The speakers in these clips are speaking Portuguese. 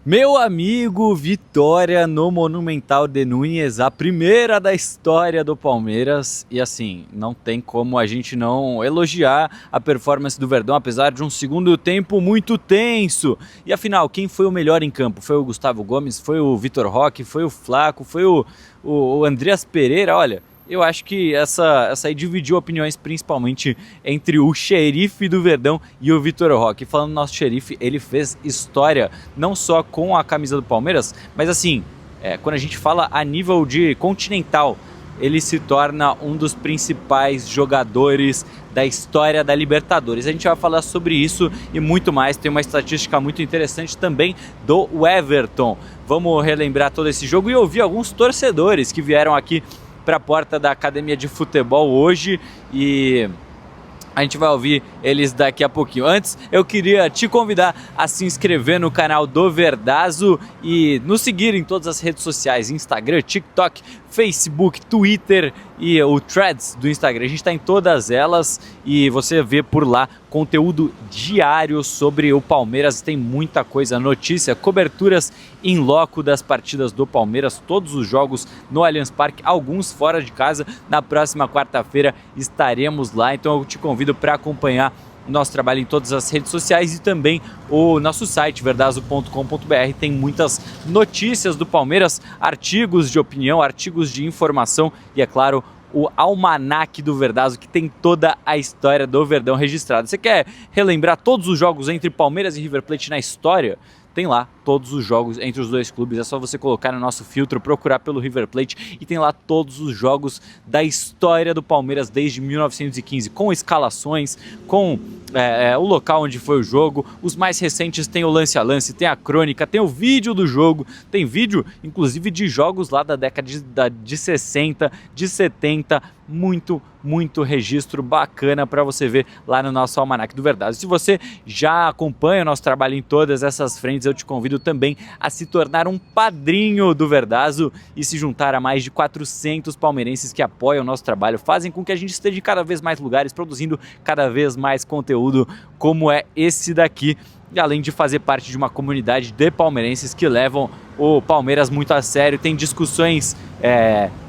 Meu amigo, vitória no Monumental de Núñez, a primeira da história do Palmeiras. E assim, não tem como a gente não elogiar a performance do Verdão, apesar de um segundo tempo muito tenso. E afinal, quem foi o melhor em campo? Foi o Gustavo Gomes? Foi o Vitor Roque? Foi o Flaco? Foi o Andreas Pereira? Olha, eu acho que essa aí dividiu opiniões principalmente entre o xerife do Verdão e o Vitor Roque. Falando do nosso xerife, ele fez história não só com a camisa do Palmeiras, mas assim, quando a gente fala a nível de continental, ele se torna um dos principais jogadores da história da Libertadores. A gente vai falar sobre isso e muito mais. Tem uma estatística muito interessante também do Everton. Vamos relembrar todo esse jogo e ouvir alguns torcedores que vieram aqui para a porta da academia de futebol hoje e a gente vai ouvir eles daqui a pouquinho. Antes, eu queria te convidar a se inscrever no canal do Verdazo e nos seguir em todas as redes sociais, Instagram, TikTok, Facebook, Twitter e o Threads do Instagram. A gente está em todas elas e você vê por lá conteúdo diário sobre o Palmeiras. Tem muita coisa, notícia, coberturas em loco das partidas do Palmeiras, todos os jogos no Allianz Parque, alguns fora de casa. Na próxima quarta-feira estaremos lá, então eu te convido para acompanhar o nosso trabalho em todas as redes sociais e também o nosso site verdazo.com.br. Tem muitas notícias do Palmeiras, artigos de opinião, artigos de informação e, é claro, o almanaque do Verdazo, que tem toda a história do Verdão registrada. Você quer relembrar todos os jogos entre Palmeiras e River Plate na história? Tem lá todos os jogos entre os dois clubes, é só você colocar no nosso filtro, procurar pelo River Plate e tem lá todos os jogos da história do Palmeiras desde 1915, com escalações, com o local onde foi o jogo. Os mais recentes tem o lance a lance, tem a crônica, tem o vídeo do jogo, tem vídeo inclusive de jogos lá da década de 60, de 70, muito registro bacana para você ver lá no nosso Almanaque do Verdazo. Se você já acompanha o nosso trabalho em todas essas frentes, eu te convido também a se tornar um padrinho do Verdazo e se juntar a mais de 400 palmeirenses que apoiam o nosso trabalho, fazem com que a gente esteja em cada vez mais lugares, produzindo cada vez mais conteúdo como é esse daqui. E além de fazer parte de uma comunidade de palmeirenses que levam o Palmeiras muito a sério, tem discussões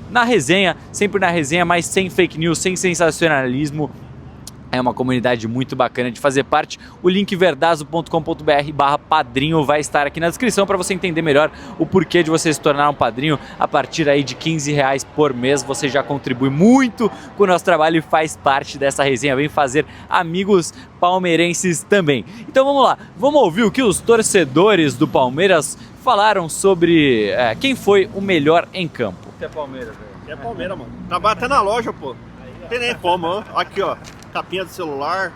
na resenha, sempre na resenha, mas sem fake news, sem sensacionalismo. É uma comunidade muito bacana de fazer parte. O link verdazo.com.br/padrinho vai estar aqui na descrição para você entender melhor o porquê de você se tornar um padrinho. A partir aí de R$ 15 por mês você já contribui muito com o nosso trabalho e faz parte dessa resenha. Vem fazer amigos palmeirenses também. Então vamos lá, vamos ouvir o que os torcedores do Palmeiras falaram sobre quem foi o melhor em campo. É Palmeiras, velho. É Palmeiras, mano. Trabalha até na loja, pô. Não tem nem como, ó. Aqui, ó. Capinha do celular.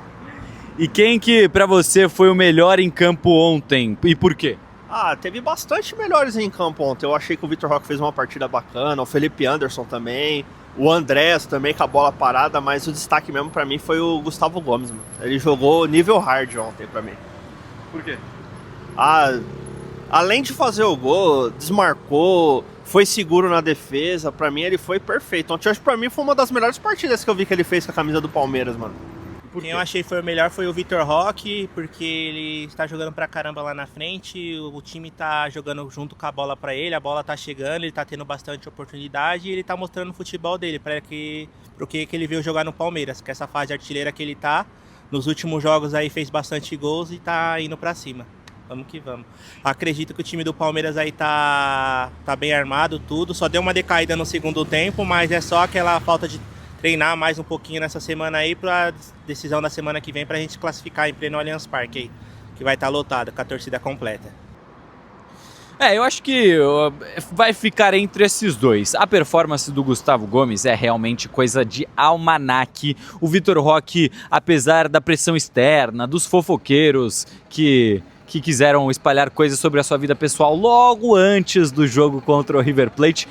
E quem que pra você foi o melhor em campo ontem e por quê? Ah, teve bastante melhores em campo ontem. Eu achei que o Vitor Roque fez uma partida bacana, o Felipe Anderson também, o Andrés também com a bola parada, mas o destaque mesmo pra mim foi o Gustavo Gomes, mano. Ele jogou nível hard ontem pra mim. Por quê? Ah, além de fazer o gol, desmarcou, foi seguro na defesa, pra mim ele foi perfeito. Ontem, acho que pra mim foi uma das melhores partidas que eu vi que ele fez com a camisa do Palmeiras, mano. Quem eu achei foi o melhor foi o Vitor Roque, porque ele está jogando pra caramba lá na frente, o time tá jogando junto com a bola pra ele, a bola tá chegando, ele tá tendo bastante oportunidade e ele tá mostrando o futebol dele, pro que ele veio jogar no Palmeiras, que essa fase artilheira que ele tá, nos últimos jogos aí fez bastante gols e tá indo pra cima. Vamos que vamos. Acredito que o time do Palmeiras aí tá bem armado, tudo. Só deu uma decaída no segundo tempo, mas é só aquela falta de treinar mais um pouquinho nessa semana aí pra decisão da semana que vem pra gente classificar em pleno Allianz Parque aí, que vai estar lotado com a torcida completa. Eu acho que vai ficar entre esses dois. A performance do Gustavo Gomes é realmente coisa de almanaque. O Vitor Roque, apesar da pressão externa, dos fofoqueiros que quiseram espalhar coisas sobre a sua vida pessoal logo antes do jogo contra o River Plate,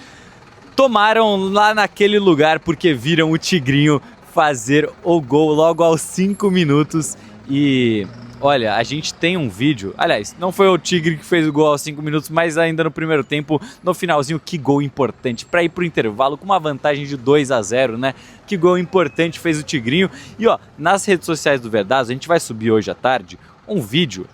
tomaram lá naquele lugar porque viram o Tigrinho fazer o gol logo aos 5 minutos. E olha, a gente tem um vídeo, aliás, não foi o Tigre que fez o gol aos 5 minutos, mas ainda no primeiro tempo, no finalzinho, que gol importante, para ir pro intervalo com uma vantagem de 2-0, né? Que gol importante fez o Tigrinho. E ó, nas redes sociais do Verdazo, a gente vai subir hoje à tarde um vídeo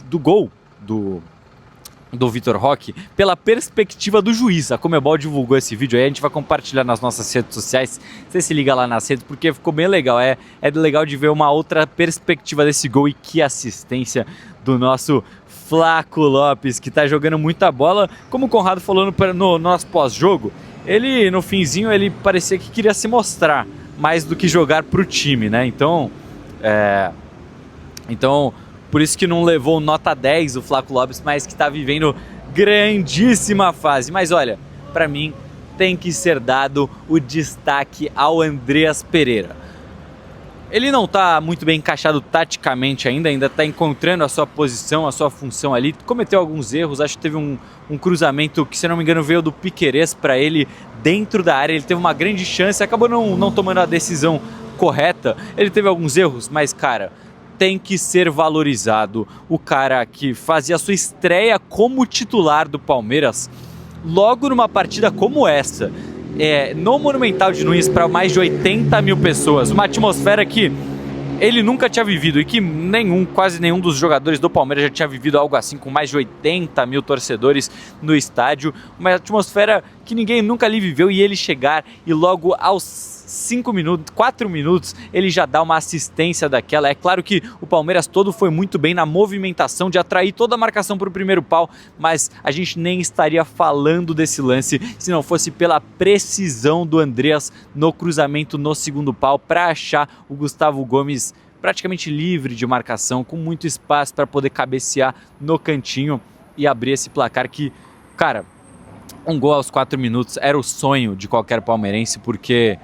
do gol do Vitor Roque pela perspectiva do juiz. A Conmebol divulgou esse vídeo aí, a gente vai compartilhar nas nossas redes sociais. Você se liga lá nas redes porque ficou bem legal. É legal de ver uma outra perspectiva desse gol e que assistência do nosso Flaco Lopes, que tá jogando muita bola. Como o Conrado falou no nosso pós-jogo, ele no finzinho ele parecia que queria se mostrar mais do que jogar pro time, né? Então por isso que não levou nota 10 o Flaco Lopes, mas que está vivendo grandíssima fase. Mas olha, para mim tem que ser dado o destaque ao Andreas Pereira. Ele não está muito bem encaixado taticamente ainda está encontrando a sua posição, a sua função ali. Cometeu alguns erros, acho que teve um cruzamento que, se não me engano, veio do Piquerez para ele dentro da área. Ele teve uma grande chance, acabou não tomando a decisão correta. Ele teve alguns erros, mas, cara, tem que ser valorizado. O cara que fazia a sua estreia como titular do Palmeiras logo numa partida como essa, no Monumental de Nunes, para mais de 80 mil pessoas, uma atmosfera que ele nunca tinha vivido e que quase nenhum dos jogadores do Palmeiras já tinha vivido algo assim, com mais de 80 mil torcedores no estádio, uma atmosfera que ninguém nunca ali viveu, e ele chegar e logo aos 4 minutos, ele já dá uma assistência daquela. É claro que o Palmeiras todo foi muito bem na movimentação de atrair toda a marcação para o primeiro pau, mas a gente nem estaria falando desse lance se não fosse pela precisão do Andreas no cruzamento no segundo pau para achar o Gustavo Gomes praticamente livre de marcação, com muito espaço para poder cabecear no cantinho e abrir esse placar que, cara, um gol aos 4 minutos era o sonho de qualquer palmeirense, porque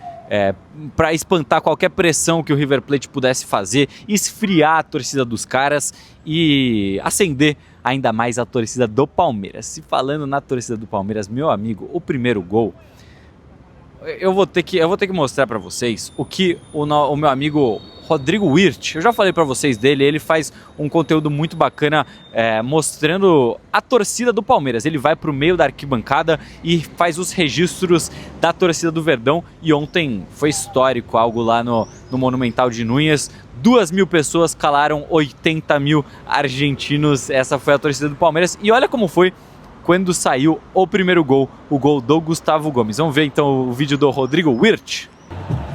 para espantar qualquer pressão que o River Plate pudesse fazer, esfriar a torcida dos caras e acender ainda mais a torcida do Palmeiras. Se falando na torcida do Palmeiras, meu amigo, o primeiro gol, eu vou ter que mostrar para vocês o que o meu amigo Rodrigo Wirth, eu já falei para vocês dele, ele faz um conteúdo muito bacana mostrando a torcida do Palmeiras. Ele vai para o meio da arquibancada e faz os registros da torcida do Verdão, e ontem foi histórico algo lá no Monumental de Nunes. 2.000 pessoas calaram 80 mil argentinos, essa foi a torcida do Palmeiras, e olha como foi quando saiu o primeiro gol, o gol do Gustavo Gomes. Vamos ver então o vídeo do Rodrigo Wirth.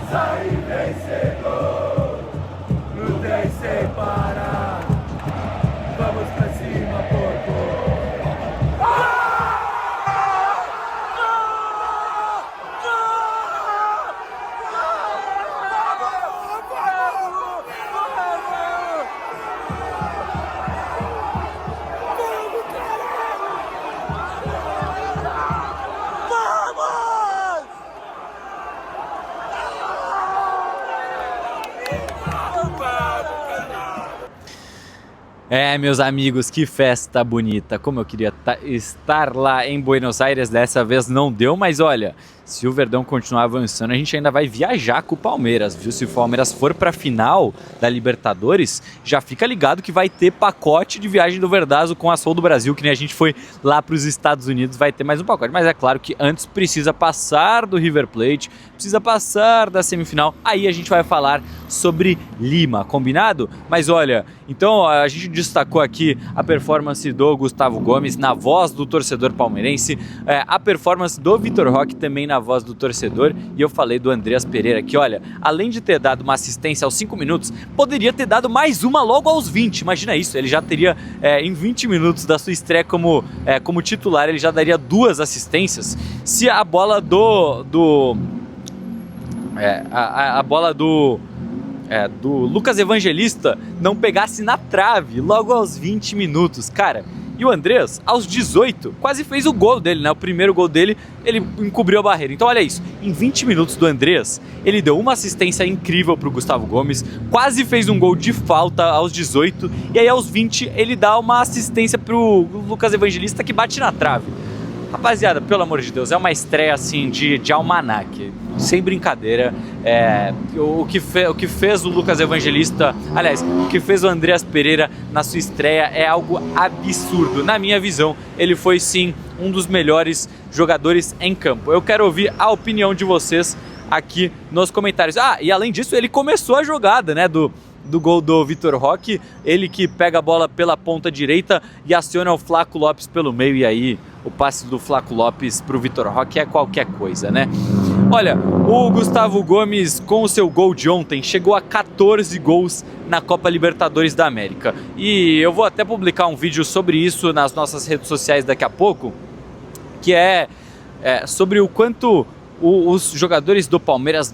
Sai vencedor, lutei sem parar, vamos pra cima, porco. Meus amigos, que festa bonita, como eu queria estar lá em Buenos Aires. Dessa vez não deu, mas olha, se o Verdão continuar avançando, a gente ainda vai viajar com o Palmeiras, viu? Se o Palmeiras for para a final da Libertadores, já fica ligado que vai ter pacote de viagem do Verdazo com a Sol do Brasil, que nem a gente foi lá para os Estados Unidos, vai ter mais um pacote. Mas é claro que antes precisa passar do River Plate, precisa passar da semifinal, aí a gente vai falar sobre Lima, combinado? Mas olha, então a gente destacou aqui a performance do Gustavo Gomes na voz do torcedor palmeirense, a performance do Vitor Roque também na voz do torcedor, e eu falei do Andreas Pereira, que olha, além de ter dado uma assistência aos 5 minutos, poderia ter dado mais uma logo aos 20, imagina isso, ele já teria em 20 minutos da sua estreia como titular, ele já daria 2 assistências, se a bola a bola do Lucas Evangelista não pegasse na trave logo aos 20 minutos, cara. E o Andreas, aos 18, quase fez o gol dele, né? O primeiro gol dele, ele encobriu a barreira. Então olha isso, em 20 minutos do Andreas, ele deu uma assistência incrível pro Gustavo Gomes, quase fez um gol de falta aos 18, e aí aos 20 ele dá uma assistência pro Lucas Evangelista que bate na trave. Rapaziada, pelo amor de Deus, é uma estreia assim de almanaque, sem brincadeira. O que fez o Lucas Evangelista, aliás, o que fez o Andreas Pereira na sua estreia é algo absurdo. Na minha visão, ele foi sim um dos melhores jogadores em campo. Eu quero ouvir a opinião de vocês aqui nos comentários. E além disso, ele começou a jogada, né, do gol do Vitor Roque, ele que pega a bola pela ponta direita e aciona o Flaco Lopes pelo meio, e aí o passe do Flaco Lopes pro Vitor Roque é qualquer coisa, né? Olha, o Gustavo Gomes, com o seu gol de ontem, chegou a 14 gols na Copa Libertadores da América. E eu vou até publicar um vídeo sobre isso nas nossas redes sociais daqui a pouco, que é sobre o quanto os jogadores do Palmeiras,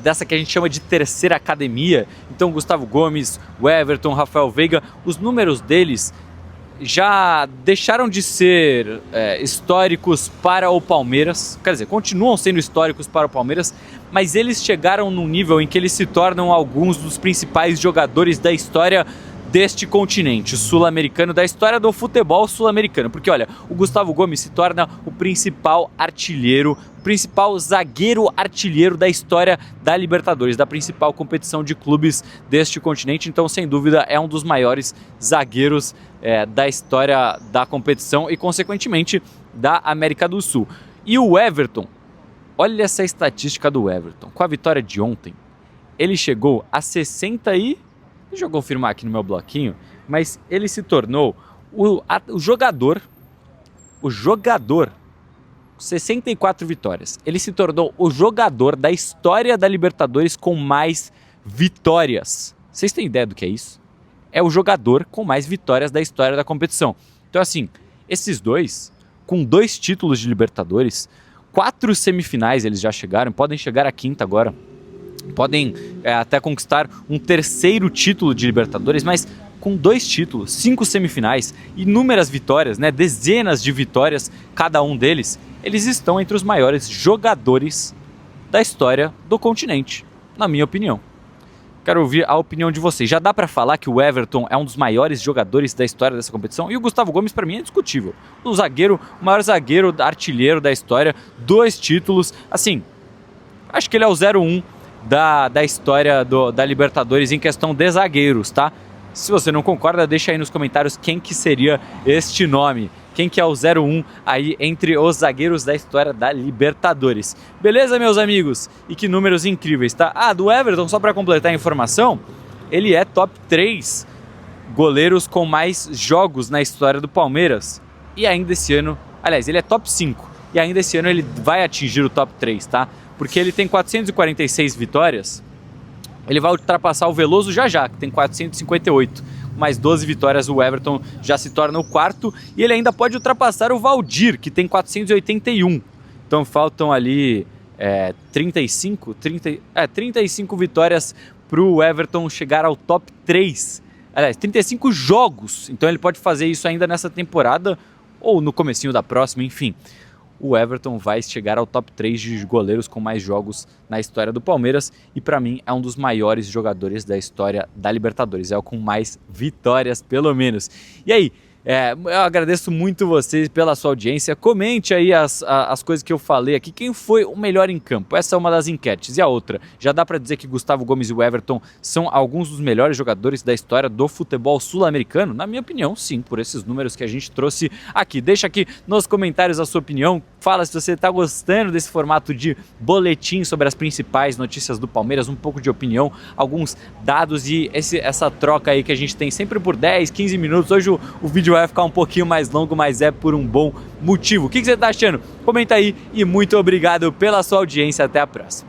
dessa que a gente chama de terceira academia, então Gustavo Gomes, o Everton, Rafael Veiga, os números deles já deixaram de ser históricos para o Palmeiras, quer dizer, continuam sendo históricos para o Palmeiras, mas eles chegaram num nível em que eles se tornam alguns dos principais jogadores da história deste continente sul-americano, da história do futebol sul-americano, porque olha, o Gustavo Gomes se torna o principal artilheiro, o principal zagueiro artilheiro da história da Libertadores, da principal competição de clubes deste continente, então sem dúvida é um dos maiores zagueiros da história da competição e consequentemente da América do Sul. E o Everton, olha essa estatística do Everton, com a vitória de ontem, ele chegou a 60 e... Deixa eu confirmar aqui no meu bloquinho, mas ele se tornou o jogador, 64 vitórias. Ele se tornou o jogador da história da Libertadores com mais vitórias. Vocês têm ideia do que é isso? É o jogador com mais vitórias da história da competição. Então assim, esses dois, com 2 títulos de Libertadores, 4 semifinais eles já chegaram, podem chegar à 5ª agora. Podem até conquistar um 3º título de Libertadores, mas com 2 títulos, 5 semifinais, inúmeras vitórias, né, dezenas de vitórias cada um deles, eles estão entre os maiores jogadores da história do continente, na minha opinião. Quero ouvir a opinião de vocês. Já dá para falar que o Everton é um dos maiores jogadores da história dessa competição? E o Gustavo Gomes, para mim, é indiscutível. O maior zagueiro, artilheiro da história, 2 títulos, assim, acho que ele é o 01 da história da Libertadores em questão de zagueiros, tá? Se você não concorda, deixa aí nos comentários quem que seria este nome, quem que é o 01 aí entre os zagueiros da história da Libertadores. Beleza, meus amigos? E que números incríveis, tá? Ah, do Everton, só para completar a informação, ele é top 3 goleiros com mais jogos na história do Palmeiras. E ainda esse ano, aliás, ele é top 5. E ainda esse ano ele vai atingir o top 3, tá? Porque ele tem 446 vitórias, ele vai ultrapassar o Veloso já, que tem 458. Mais 12 vitórias, o Everton já se torna o 4º, e ele ainda pode ultrapassar o Valdir, que tem 481. Então faltam ali 35 vitórias para o Everton chegar ao top 3. Aliás, 35 jogos, então ele pode fazer isso ainda nessa temporada, ou no comecinho da próxima, enfim. O Everton vai chegar ao top 3 de goleiros com mais jogos na história do Palmeiras e para mim é um dos maiores jogadores da história da Libertadores, é o com mais vitórias pelo menos. E aí, eu agradeço muito vocês pela sua audiência, comente aí as coisas que eu falei aqui, quem foi o melhor em campo, essa é uma das enquetes. E a outra, já dá para dizer que Gustavo Gomes e o Everton são alguns dos melhores jogadores da história do futebol sul-americano? Na minha opinião, sim, por esses números que a gente trouxe aqui. Deixa aqui nos comentários a sua opinião, fala se você está gostando desse formato de boletim sobre as principais notícias do Palmeiras, um pouco de opinião, alguns dados e essa troca aí que a gente tem sempre por 10, 15 minutos. Hoje o vídeo vai ficar um pouquinho mais longo, mas é por um bom motivo. O que você está achando? Comenta aí e muito obrigado pela sua audiência. Até a próxima.